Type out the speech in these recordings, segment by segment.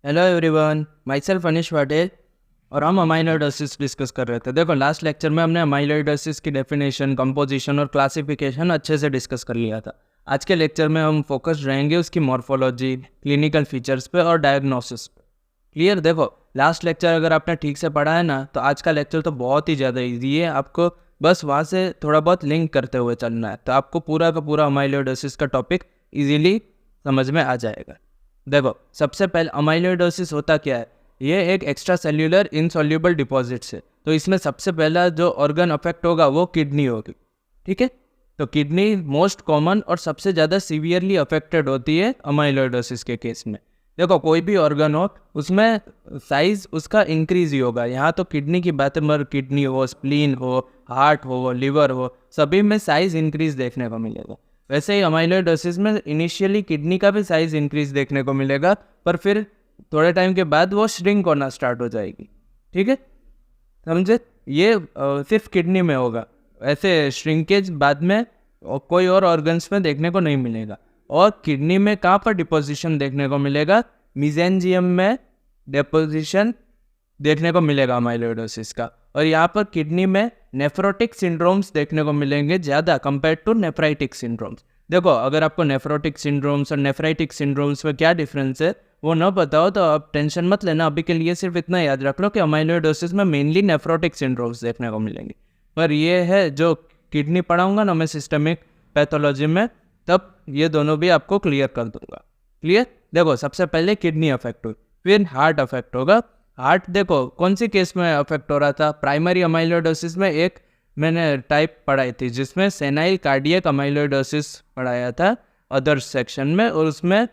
Hello everyone, my self अनिश पटेल और हम amyloidosis discuss कर रहे थे। देखो, लास्ट लेक्चर में हमने अमाइलोइडोसिस की डेफिनेशन, कंपोजिशन और क्लासिफिकेशन अच्छे से डिस्कस कर लिया था। आज के लेक्चर में हम फोकस रहेंगे उसकी मॉर्फोलॉजी, क्लिनिकल फीचर्स पे और डायग्नोसिस पे। क्लियर? देखो, लास्ट लेक्चर अगर आपने ठीक से पढ़ा है ना, तो आज का लेक्चर तो बहुत ही ज़्यादा ईजी है। आपको बस वहाँ से थोड़ा बहुत लिंक करते हुए चलना है, तो आपको पूरा का पूरा अमाइलोइडोसिस का टॉपिक ईजिली समझ में आ जाएगा। देखो, सबसे पहले अमाइलोइडोसिस होता क्या है? ये एक एक्स्ट्रा सेल्यूलर इनसॉल्यूबल डिपॉजिट्स है। तो इसमें सबसे पहला जो ऑर्गन अफेक्ट होगा वो किडनी होगी। ठीक है, तो किडनी मोस्ट कॉमन और सबसे ज़्यादा सीवियरली अफेक्टेड होती है अमाइलोइडोसिस के केस में। देखो, कोई भी ऑर्गन हो उसमें साइज उसका इंक्रीज ही होगा। यहाँ तो किडनी की बात है, मगर किडनी हो, स्प्लीन हो, हार्ट हो, लिवर हो, सभी में साइज इंक्रीज देखने को मिलेगा। वैसे ही अमाइलोइडोसिस में इनिशियली किडनी का भी साइज इंक्रीज देखने को मिलेगा, पर फिर थोड़े टाइम के बाद वो श्रिंक होना स्टार्ट हो जाएगी। ठीक है, समझे? ये सिर्फ किडनी में होगा। ऐसे श्रिंकेज बाद में कोई और ऑर्गन्स में देखने को नहीं मिलेगा। और किडनी में कहाँ पर डिपोजिशन देखने को मिलेगा? मिजेंजियम में डिपोजिशन देखने को मिलेगा अमाइलोइडोसिस का। और यहाँ पर किडनी में नेफ्रोटिक सिंड्रोम्स देखने को मिलेंगे ज़्यादा कंपेयर टू नेफ्राइटिक सिंड्रोम्स। देखो, अगर आपको नेफ्रोटिक सिंड्रोम्स और नेफ्राइटिक सिंड्रोम्स में क्या डिफरेंस है वो ना पता हो तो आप टेंशन मत लेना। अभी के लिए सिर्फ इतना याद रख लो कि अमाइलोइडोसिस में मेनली नेफ्रोटिक सिंड्रोम्स देखने को मिलेंगे। पर ये है, जो किडनी पढ़ाऊंगा ना मैं सिस्टमिक पैथोलॉजी में, तब ये दोनों भी आपको क्लियर कर दूंगा। क्लियर? देखो, सबसे पहले किडनी अफेक्ट हुई, फिर हार्ट अफेक्ट होगा। हार्ट देखो कौन सी केस में अफेक्ट हो रहा था? प्राइमरी अमाइलोइडोसिस में एक मैंने टाइप पढ़ाई थी जिसमें सेनाइल कार्डियक अमाइलोइडोसिस पढ़ाया था अदर सेक्शन में, और उसमें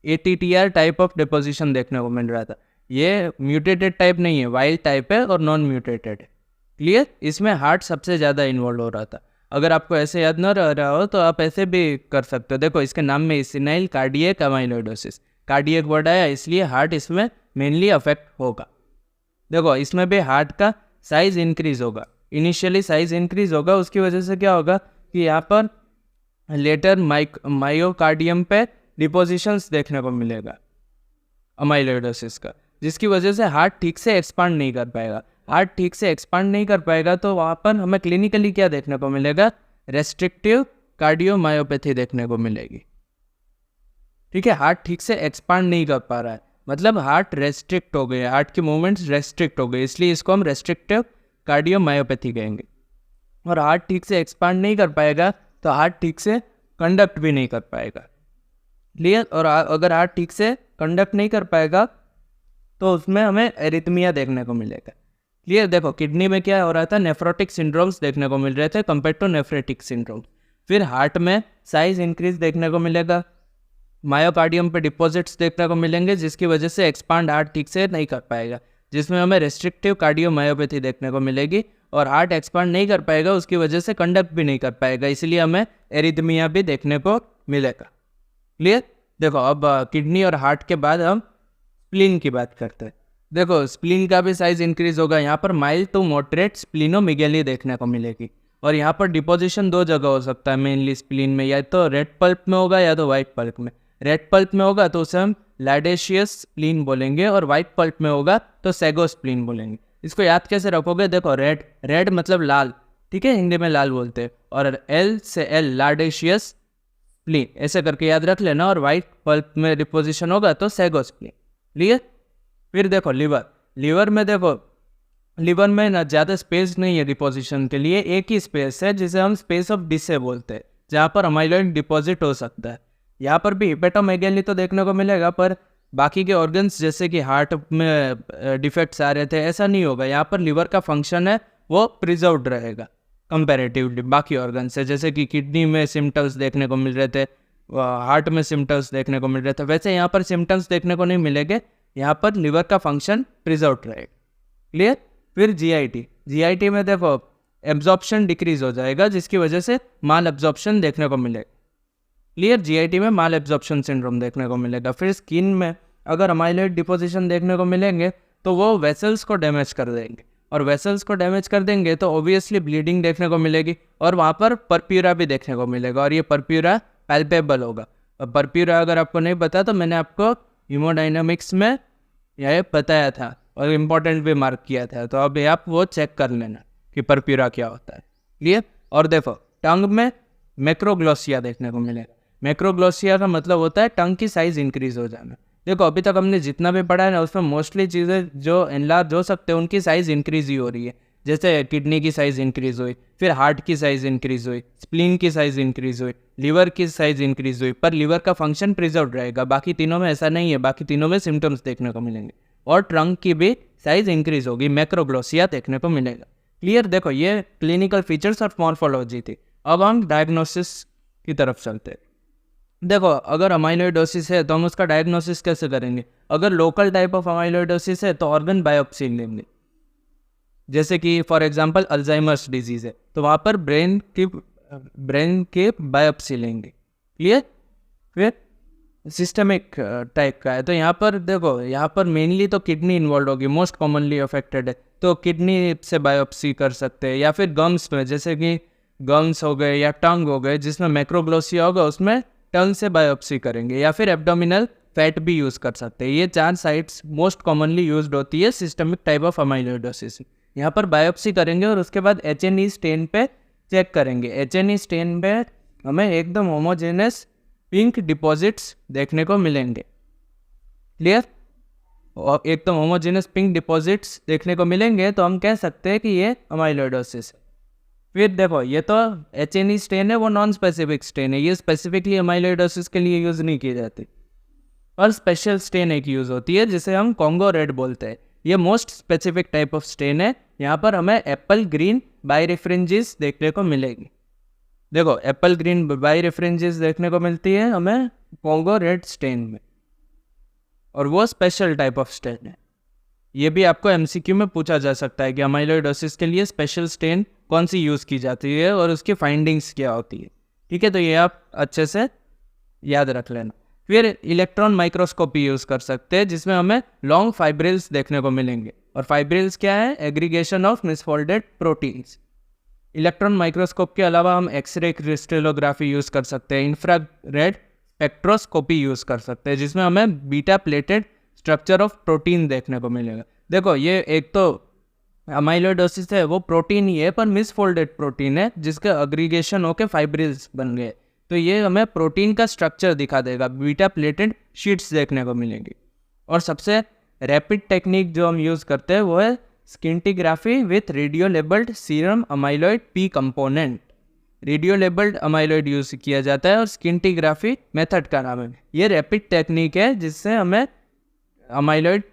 ATTR टाइप ऑफ डिपोजिशन देखने को मिल रहा था। ये म्यूटेटेड टाइप नहीं है, वाइल्ड टाइप है और नॉन म्यूटेटेड है। क्लियर? इसमें हार्ट सबसे ज़्यादा इन्वॉल्व हो रहा था। अगर आपको ऐसे याद न रह रहा हो तो आप ऐसे भी कर सकते हो। देखो, इसके नाम में senile cardiac amyloidosis, cardiac word आया इसलिए हार्ट इसमें मेनली अफेक्ट होगा। देखो, इसमें भी हार्ट का साइज इंक्रीज होगा। इनिशियली साइज इंक्रीज होगा, उसकी वजह से क्या होगा कि यहाँ पर लेटर मायोकार्डियम पे डिपोजिशंस देखने को मिलेगा अमाइलोइडोसिस का, जिसकी वजह से हार्ट ठीक से एक्सपांड नहीं कर पाएगा। हार्ट ठीक से एक्सपांड नहीं कर पाएगा तो वहाँ पर हमें क्लिनिकली क्या देखने को मिलेगा? रेस्ट्रिक्टिव कार्डियोमायोपैथी देखने को मिलेगी। ठीक है, हार्ट ठीक से एक्सपांड नहीं कर पा रहा है, मतलब हार्ट रेस्ट्रिक्ट हो गए, हार्ट की मूवमेंट्स रेस्ट्रिक्ट हो गई, इसलिए इसको हम रेस्ट्रिक्टिव कार्डियोमायोपैथी कहेंगे। और हार्ट ठीक से एक्सपांड नहीं कर पाएगा तो हार्ट ठीक से कंडक्ट भी नहीं कर पाएगा। क्लियर? और अगर हार्ट ठीक से कंडक्ट नहीं कर पाएगा तो उसमें हमें एरिथमिया देखने को मिलेगा। क्लियर? देखो, किडनी में क्या हो रहा था? नेफ्रोटिक सिंड्रोम्स देखने को मिल रहे थे कंपेयर टू नेफ्रेटिक सिंड्रोम। फिर हार्ट में साइज इंक्रीज देखने को मिलेगा, मायोकार्डियम पे डिपॉजिट्स देखने को मिलेंगे, जिसकी वजह से एक्सपांड हार्ट ठीक से नहीं कर पाएगा, जिसमें हमें रेस्ट्रिक्टिव कार्डियोमायोपैथी देखने को मिलेगी। और हार्ट एक्सपांड नहीं कर पाएगा, उसकी वजह से कंडक्ट भी नहीं कर पाएगा, इसलिए हमें एरिथमिया भी देखने को मिलेगा। क्लियर? देखो, अब किडनी और हार्ट के बाद हम स्प्लीन की बात करते हैं। देखो, स्प्लीन का भी साइज इंक्रीज होगा। यहाँ पर माइल्ड टू मॉडरेट स्प्लीनोमेगेली देखने को मिलेगी। और यहाँ पर डिपोजिशन दो जगह हो सकता है मेनली स्प्लीन में, या तो रेड पल्प में होगा या तो वाइट पल्प में। रेड पल्प में होगा तो उसे हम लैडेशियस स्प्लीन बोलेंगे, और वाइट पल्प में होगा तो सैगो स्प्लीन बोलेंगे। इसको याद कैसे रखोगे? देखो, रेड मतलब लाल, ठीक है, हिंदी में लाल बोलते हैं, और L से L लाडेशियस स्प्लीन, ऐसे करके याद रख लेना। और वाइट पल्प में डिपोजिशन होगा तो सैगो स्प्लीन। क्लियर? फिर देखो लिवर में देखो, लिवर में ना ज़्यादा स्पेस नहीं है डिपोजिशन के लिए, एक ही स्पेस है जिसे हम स्पेस ऑफ डिसे बोलते हैं, जहाँ पर अमाइलोइड डिपॉजिट हो सकता है। यहाँ पर भी हिपेटोमेगेली तो देखने को मिलेगा, पर बाकी के ऑर्गन्स जैसे कि हार्ट में डिफेक्ट्स आ रहे थे ऐसा नहीं होगा। यहाँ पर लिवर का फंक्शन है वो प्रिजर्व्ड रहेगा कंपैरेटिवली बाकी ऑर्गन से। जैसे कि किडनी में सिम्टम्स देखने को मिल रहे थे, हार्ट में सिम्टम्स देखने को मिल रहे थे, वैसे यहाँ पर सिम्टम्स देखने को नहीं मिलेंगे। यहाँ पर लिवर का फंक्शन प्रिजर्व्ड रहेगा। क्लियर? फिर जीआईटी में देखो एब्जॉर्प्शन डिक्रीज हो जाएगा, जिसकी वजह से माल एब्जॉर्प्शन देखने को मिलेगा। क्लियर? जीआईटी में माल एब्जॉर्प्शन सिंड्रोम देखने को मिलेगा। फिर स्किन में अगर अमाइलोइड डिपोजिशन देखने को मिलेंगे तो वो वेसल्स को डैमेज कर देंगे, और वेसल्स को डैमेज कर देंगे तो ऑब्वियसली ब्लीडिंग देखने को मिलेगी, और वहाँ पर परप्यूरा भी देखने को मिलेगा, और ये परप्यूरा पैल्पेबल होगा। परप्यूरा अगर आपको नहीं पता तो मैंने आपको हीमोडाइनमिक्स में यह बताया था और इम्पोर्टेंट भी मार्क किया था, तो अब आप वो चेक कर लेना कि परप्यूरा क्या होता है। क्लियर? और देखो टंग में मैक्रोग्लोसिया देखने को मिलेगा। मैक्रोग्लोसिया का मतलब होता है टंग की साइज इंक्रीज हो जाना। देखो अभी तक हमने जितना भी पढ़ा है ना उसमें मोस्टली चीज़ें जो एनलार्ज हो सकते हैं उनकी साइज इंक्रीज ही हो रही है। जैसे किडनी की साइज इंक्रीज हुई, फिर हार्ट की साइज इंक्रीज हुई, स्प्लीन की साइज इंक्रीज हुई, लिवर की साइज इंक्रीज हुई, पर लिवर का फंक्शन प्रिजर्व रहेगा। बाकी तीनों में ऐसा नहीं है, बाकी तीनों में सिम्टम्स देखने को मिलेंगे। और ट्रंक की भी साइज इंक्रीज होगी, मैक्रोग्लोसिया देखने को मिलेगा। क्लियर? देखो ये क्लिनिकल फीचर्स और मॉर्फोलॉजी थी। अब हम डायग्नोसिस की तरफ चलते हैं। देखो अगर अमाइलोइडोसिस है तो हम उसका डायग्नोसिस कैसे करेंगे? अगर लोकल टाइप ऑफ अमाइलोइडोसिस है तो ऑर्गन बायोप्सी लेंगे। जैसे कि फॉर एग्जांपल अल्जाइमर्स डिजीज़ है तो वहाँ पर ब्रेन की बायोप्सी लेंगे। क्लियर? फिर सिस्टमिक टाइप का है तो यहाँ पर देखो, यहाँ पर मेनली तो किडनी इन्वॉल्व होगी, मोस्ट कॉमनली अफेक्टेड है तो किडनी से बायोप्सी कर सकते हैं। या फिर गम्स में, जैसे कि गम्स हो गए या टंग हो गए जिसमें मैक्रोग्लोसिया होगा उसमें टंग से बायोप्सी करेंगे। या फिर एब्डोमिनल फैट भी यूज़ कर सकते हैं। ये 4 साइट्स मोस्ट कॉमनली यूज्ड होती है सिस्टमिक टाइप ऑफ अमाइलोइडोसिस। यहाँ पर बायोप्सी करेंगे और उसके बाद HNE स्टेन पे चेक करेंगे। HNE स्टेन पे हमें एकदम होमोजेनस पिंक डिपॉजिट्स देखने को मिलेंगे। क्लियर? और एकदम होमोजेनस पिंक डिपॉजिट्स देखने को मिलेंगे तो हम कह सकते हैं कि ये अमाइलोइडोसिस है। फिर देखो ये तो HNE स्टेन है, वो नॉन स्पेसिफिक स्टेन है, ये स्पेसिफिकली अमाइलोइडोसिस के लिए यूज़ नहीं की जाती। और स्पेशल स्टेन एक यूज़ होती है जिसे हम कॉन्गो रेड बोलते हैं। ये most specific type of stain है। यहाँ पर हमें एप्पल ग्रीन बाइरेफ्रिंजिस देखने को मिलेगी। देखो एप्पल ग्रीन बाइरेफ्रिंजिस देखने को मिलती है हमें कॉन्गो रेड स्टेन में, और वो स्पेशल टाइप ऑफ स्टेन है। ये भी आपको MCQ में पूछा जा सकता है कि अमाइलोइडोसिस के लिए स्पेशल स्टेन कौन सी यूज़ की जाती है और उसकी फाइंडिंग्स क्या होती है। ठीक है, तो ये आप अच्छे से याद रख लेना। फिर इलेक्ट्रॉन माइक्रोस्कोपी यूज़ कर सकते हैं जिसमें हमें लॉन्ग फाइब्रिल्स देखने को मिलेंगे। और फाइब्रिल्स क्या है? Aggregation of misfolded proteins. Electron microscope के अलावा हम एक्सरे क्रिस्टलोग्राफी यूज़ कर सकते हैं, इंफ्रारेड स्पेक्ट्रोस्कोपी यूज़ कर सकते हैं जिसमें हमें beta pleated structure of protein देखने को मिलेगा। देखो ये एक तो अमाइलोइडोसिस है वो प्रोटीन ही है पर मिसफोल्डेड प्रोटीन है जिसके अग्रीगेशन होकर फाइब्रिल्स बन गए, तो ये हमें प्रोटीन का स्ट्रक्चर दिखा देगा, बीटा प्लेटेड शीट्स देखने को मिलेंगी। और सबसे रैपिड टेक्निक जो हम यूज़ करते हैं वो है scintigraphy with radio labelled serum amyloid P component. Radio labelled amyloid use किया जाता है और स्किंटिग्राफी मेथड का नाम है। ये रैपिड टेक्निक है जिससे हमें अमाइलॉइड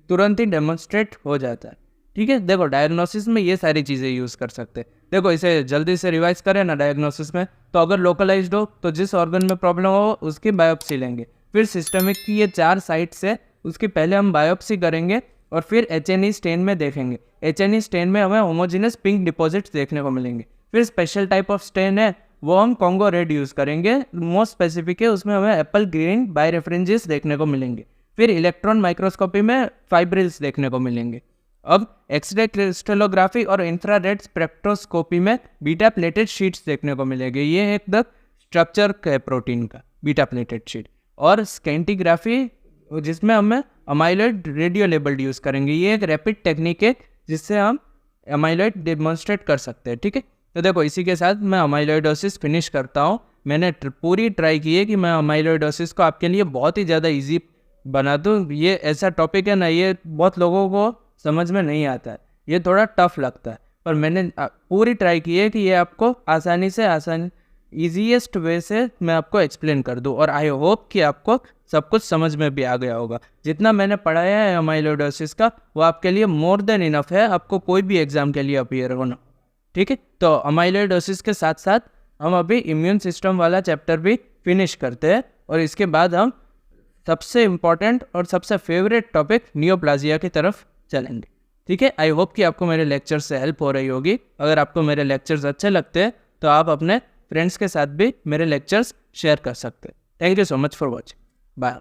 तुरंत ही डेमोन्स्ट्रेट हो जाता है। ठीक है, देखो डायग्नोसिस में ये सारी चीज़ें यूज़ कर सकते हैं। देखो इसे जल्दी से रिवाइज करें ना डायग्नोसिस में, तो अगर लोकलाइज्ड हो तो जिस ऑर्गन में प्रॉब्लम हो उसकी बायोप्सी लेंगे। फिर सिस्टमिक की ये 4 साइट्स है उसकी पहले हम बायोप्सी करेंगे और फिर HNE स्टेन में देखेंगे। HNE स्टेन में हमें होमोजेनस पिंक डिपॉजिट्स देखने को मिलेंगे। फिर स्पेशल टाइप ऑफ स्टेन है वो हम कॉन्गो रेड यूज़ करेंगे, मोस्ट स्पेसिफिक है, उसमें हमें एप्पल ग्रीन बाइरेफ्रिंजिस देखने को मिलेंगे। फिर इलेक्ट्रॉन माइक्रोस्कोपी में फाइब्रिल्स देखने को मिलेंगे। अब एक्सरे क्रिस्टलोग्राफी और इंफ्रारेड स्पेक्ट्रोस्कोपी में बीटा प्लेटेड शीट्स देखने को मिलेंगे। ये एक द स्ट्रक्चर है प्रोटीन का, बीटा प्लेटेड शीट। और स्कैंटिग्राफी जिसमें हमें अमाइलॉइड रेडियो लेबल्ड यूज़ करेंगे। ये एक रैपिड टेक्निक है जिससे हम अमाइलॉइड डेमोन्स्ट्रेट कर सकते हैं। ठीक है, तो देखो इसी के साथ मैं अमाइलॉइडोसिस फिनिश करता हूँ। मैंने पूरी ट्राई की है कि मैं अमाइलॉइडोसिस को आपके लिए बहुत ही ज़्यादा ईजी बना दूँ। ये ऐसा टॉपिक है ना, ये बहुत लोगों को समझ में नहीं आता है, ये थोड़ा टफ लगता है, पर मैंने पूरी ट्राई की है कि ये आपको आसानी ईजीएस्ट वे से मैं आपको एक्सप्लेन कर दूं। और आई होप कि आपको सब कुछ समझ में भी आ गया होगा। जितना मैंने पढ़ाया है अमाइलोइडोसिस का वो आपके लिए मोर देन इनफ है, आपको कोई भी एग्जाम के लिए अपीयर होना। ठीक है, तो अमाइलोइडोसिस के साथ साथ हम अभी इम्यून सिस्टम वाला चैप्टर भी फिनिश करते हैं और इसके बाद हम सबसे इम्पॉर्टेंट और सबसे फेवरेट टॉपिक नियोप्लाजिया की तरफ चलेंगे। ठीक है, आई होप कि आपको मेरे लेक्चर से हेल्प हो रही होगी। अगर आपको मेरे लेक्चर्स अच्छे लगते हैं तो आप अपने फ्रेंड्स के साथ भी मेरे लेक्चर्स शेयर कर सकते हैं। Thank you so much for watching, bye.